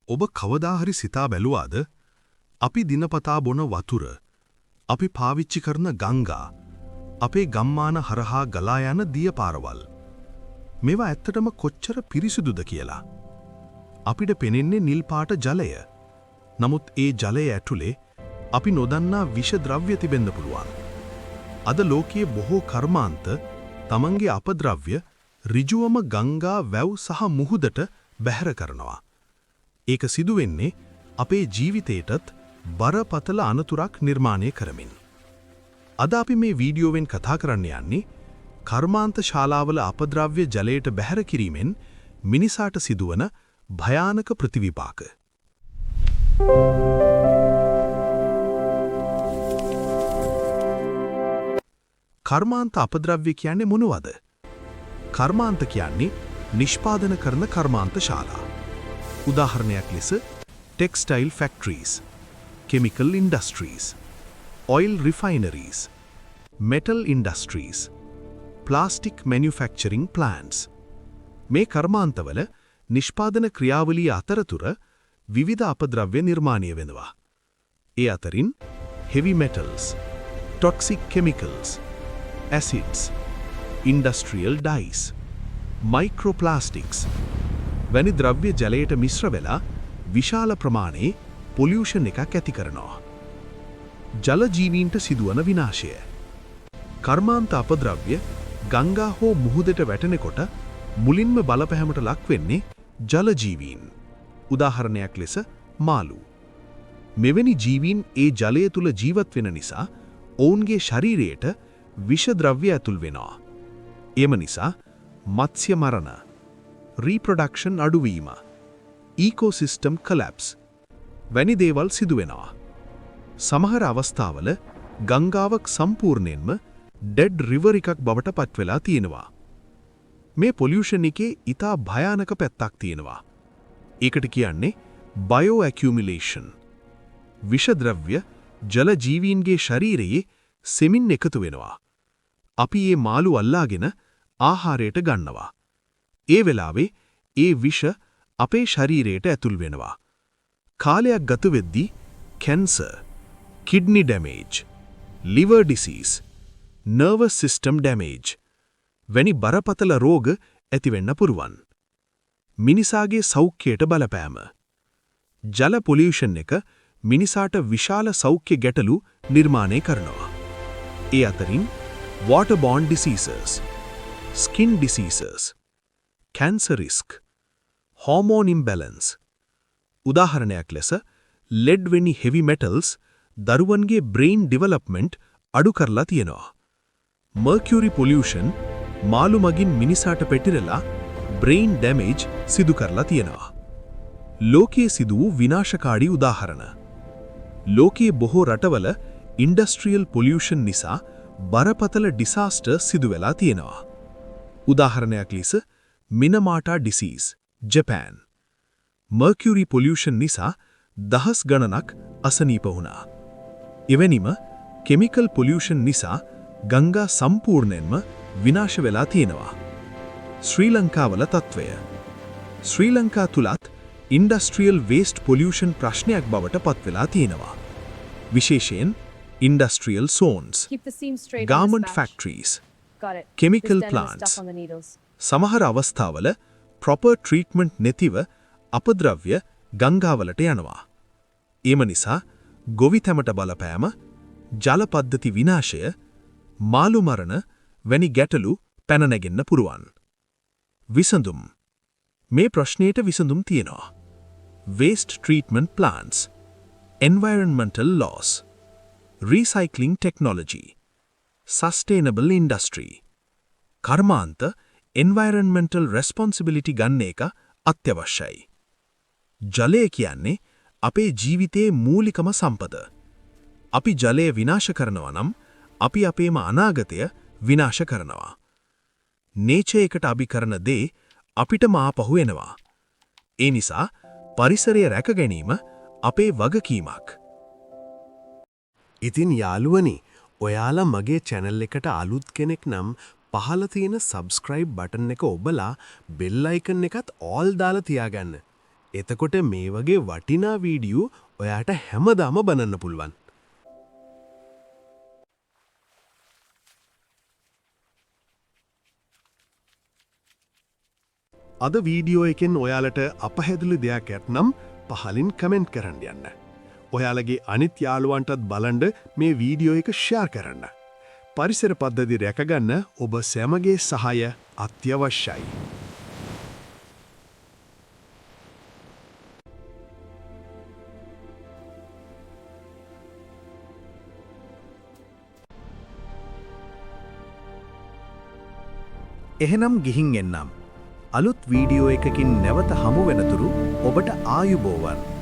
ඔබ කවදා හරි සිතා බැලුවාද? අපි දිනපතා බොන වතුර, අපි පාවිච්චි කරන ගංගා, අපේ ගම්මාන හරහා ගලා යන දිය පාරවල්. මේවා ඇත්තටම කොච්චර පිරිසිදුද කියලා. අපිට පෙනෙන්නේ නිල් පාට ජලය. නමුත් ඒ ජලය ඇතුලේ අපි නොදන්නා විෂ ද්‍රව්‍ය තිබෙන්න පුළුවන්. අද ලෝකයේ බොහෝ කර්මාන්ත තමන්ගේ අපද්‍රව්‍ය ඍජුවම ගංගා වැව් සහ මුහුදට බැහැර කරනවා. ඒක සිදු වෙන්නේ අපේ ජීවිතේටත් බරපතල අනතුරක් නිර්මාණය කරමින්. අද අපි මේ වීඩියෝවෙන් කතා කරන්න යන්නේ කර්මාන්ත ශාලාවල අපද්‍රව්‍ය ජලයට බැහැර කිරීමෙන් මිනිසාට සිදුවන භයානක ප්‍රතිවිපාක. කර්මාන්ත අපද්‍රව්‍ය කියන්නේ මොනවද? කර්මාන්ත කියන්නේ නිෂ්පාදන කරන කර්මාන්ත ශාලා. උදාහරණයක් ලෙස textile factories, chemical industries, oil refineries, metal industries, plastic manufacturing plants. මේ කර්මාන්තවල නිෂ්පාදන ක්‍රියාවලිය අතරතුර විවිධ අපද්‍රව්‍ය නිර්මාණය වෙනවා. ඒ අතරින් heavy metals, toxic chemicals, acids, industrial dyes, microplastics වැනි ද්‍රව්‍ය ජලයට මිශ්‍ර වෙලා විශාල ප්‍රමාණයේ පොලියුෂන් එකක් ඇති කරනවා. ජල ජීවීන්ට සිදුවන විනාශය. කර්මාන්ත අපද්‍රව්‍ය ගංගා හෝ මුහුදට වැටෙනකොට මුලින්ම බලපෑමට ලක් වෙන්නේ ජල ජීවීන්. උදාහරණයක් ලෙස මාළු. මෙවැනි ජීවීන් ඒ ජලය තුල ජීවත් වෙන නිසා ඔවුන්ගේ ශරීරයට විෂ ද්‍රව්‍ය ඇතුල් වෙනවා. එම නිසා මත්ස්‍ය මරණ, රීප්‍රොඩක්ෂන් අඩුවීම, ඊකෝසිස්ටම් කොලැප්ස් වැනි දේවල් සිදු වෙනවා. සමහර අවස්ථාවල ගංගාවක් සම්පූර්ණයෙන්ම ඩෙඩ් රිවර් එකක් බවට පත් වෙලා තියෙනවා. මේ පොලියුෂන් එකේ ඊටා භයානක පැත්තක් තියෙනවා. ඒකට කියන්නේ බයෝ ඇකියුමුලේෂන්. විෂ ද්‍රව්‍ය ජල ජීවීන්ගේ ශරීරයේ සෙමින් එකතු වෙනවා. අපි මේ මාළු අල්ලාගෙන ආහාරයට ගන්නවා. ඒ වෙලාවේ ඒ විෂ අපේ ශරීරයට ඇතුල් වෙනවා. කාලයක් ගත වෙද්දී cancer, kidney damage, liver disease, nervous system damage වැනි බරපතල රෝග ඇති වෙන්න පුරුවන්. මිනිසාගේ සෞඛ්‍යයට බලපෑම. ජල පොලියුෂන් එක මිනිසාට විශාල සෞඛ්‍ය ගැටලු නිර්මාණය කරනවා. ඒ අතරින් waterborne diseases, skin diseases, cancer risk, hormone imbalance. උදාහරණයක් ලෙස lead වැනි heavy metals දරුවන්ගේ brain development අඩු කරලා තියෙනවා. mercury pollution මාළු මගින් මිනිසාට පැතිරලා brain damage සිදු කරලා තියෙනවා. ලෝකයේ සිදු වූ විනාශකාරී උදාහරණ. ලෝකයේ බොහෝ රටවල industrial pollution නිසා බරපතල disaster සිදු වෙලා තියෙනවා. උදාහරණයක් ලෙස මිනමාටා disease, ජපාන්. mercury pollution නිසා දහස් ගණනක් අසනීප වුණා. එවැනිම chemical pollution නිසා ගංගා සම්පූර්ණයෙන්ම විනාශ වෙලා තියෙනවා. ශ්‍රී ලංකාවල තත්ත්වය. ශ්‍රී ලංකා තුලත් industrial waste pollution ප්‍රශ්නයක් බවට පත් වෙලා තියෙනවා. විශේෂයෙන් industrial zones, garment factories, chemical plants. සමහර අවස්ථාවල proper treatment නැතිව අපද්‍රව්‍ය ගංගාවලට යනවා. එම නිසා ගොවිතැනට බලපෑම, ජල පද්ධති විනාශය, මාළු මරණ වැනි ගැටලු පැන නැගෙන්න පුරුවන්. විසඳුම්. මේ ප්‍රශ්නයට විසඳුම් තියෙනවා. waste treatment plants, environmental laws, recycling technology, sustainable industry. කර්මාන්ත environmental responsibility ගන්න එක අත්‍යවශ්‍යයි. ජලය කියන්නේ අපේ ජීවිතයේ මූලිකම සම්පත. අපි ජලය විනාශ කරනවා නම් අපි අපේම අනාගතය විනාශ කරනවා. නේචර් එකට අපි කරන දේ අපිටම ආපහු එනවා. ඒ නිසා පරිසරය රැක ගැනීම අපේ වගකීමක්. ඉතින් යාළුවනි, ඔයාලා මගේ channel එකට අලුත් කෙනෙක් නම් පහළ තියෙන subscribe button එක ඔබලා bell icon එකත් all දාලා තියාගන්න. එතකොට මේ වගේ වටිනා වීඩියෝ ඔයාට හැමදාම බලන්න පුළුවන්. අද වීඩියෝ එකෙන් ඔයාලට අපහැදිලි දෙයක් ඇත්නම් පහලින් කමෙන්ට් කරන්න යන්න. ඔයාලගේ අනිත් යාළුවන්ටත් බලන්ඩ මේ වීඩියෝ එක ෂෙයාර් කරන්න. පරිසර පද්ධති රැකගන්න ඔබ සැමගේ සහාය අත්‍යවශ්‍යයි. එහෙනම් ගිහින් එන්නම්. අලුත් වීඩියෝ එකකින් නැවත හමු වෙනතුරු ඔබට ආයුබෝවන්.